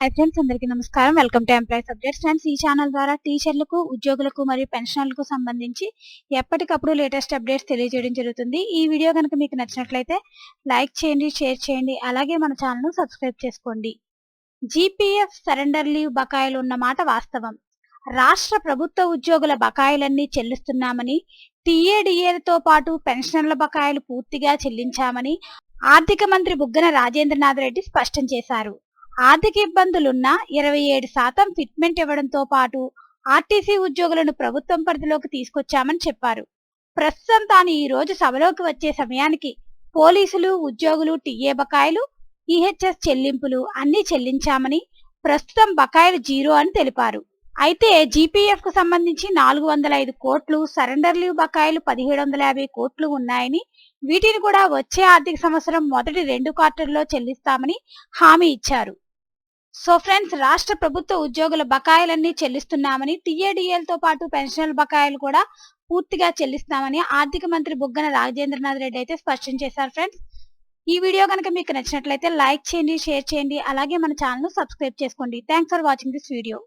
Hi friends, అందరికీ నమస్కారం. Welcome to employees updates. Friends, ఈ ఛానల్ ద్వారా టీచర్లకు, ఉద్యోగులకు మరియు పెన్షనర్లకు సంబంధించి ఎప్పటికప్పుడు లేటెస్ట్ అప్డేట్స్ తెలియజేయడం జరుగుతుంది. ఈ వీడియో కనుక మీకు నచ్చినట్లయితే లైక్ చేయండి, షేర్ చేయండి, అలాగే మన ఛానల్ను సబ్స్క్రైబ్ చేసుకోండి. జీపీఎఫ్ సరెండర్ లీవ్ బకాయిలు ఉన్న మాట వాస్తవం. రాష్ట్ర ప్రభుత్వ ఉద్యోగుల బకాయిలన్నీ చెల్లిస్తున్నామని, టీఏడీఏలతో పాటు పెన్షనర్ల బకాయిలు పూర్తిగా చెల్లించామని ఆర్థిక మంత్రి బుగ్గన రాజేంద్రనాథ్ రెడ్డి స్పష్టం చేశారు. ఆర్థిక ఇబ్బందులున్న 27% ఫిట్మెంట్ ఇవ్వడంతో పాటు ఆర్టీసీ ఉద్యోగులను ప్రభుత్వం పరిధిలోకి తీసుకొచ్చామని చెప్పారు. ప్రస్తుతం తాను ఈ రోజు సభలోకి వచ్చే సమయానికి పోలీసులు, ఉద్యోగులు టీఏ బకాయిలు, ఈహెచ్ఎస్ చెల్లింపులు అన్నీ చెల్లించామని, ప్రస్తుతం బకాయిలు జీరో అని తెలిపారు. అయితే జీపీఎఫ్ కు సంబంధించి 405 కోట్లు, సరెండర్ లీవ్ బకాయిలు 1750 కోట్లు ఉన్నాయని, వీటిని కూడా వచ్చే ఆర్థిక సంవత్సరం మొదటి 2 క్వార్టర్లో చెల్లిస్తామని హామీ ఇచ్చారు. సో ఫ్రెండ్స్, రాష్ట్ర ప్రభుత్వ ఉద్యోగుల బకాయిలన్నీ చెల్లిస్తున్నామని, టీఏడీఏలతో పాటు పెన్షనర్ల బకాయిలు కూడా పూర్తిగా చెల్లిస్తామని ఆర్థిక మంత్రి బుగ్గన రాజేంద్రనాథ్ రెడ్డి అయితే స్పష్టం చేశారు. ఫ్రెండ్స్, ఈ వీడియో కనుక మీకు నచ్చినట్లయితే లైక్ చేయండి, షేర్ చేయండి, అలాగే మన ఛానల్ ను సబ్స్క్రైబ్ చేసుకోండి. Thanks for watching this video.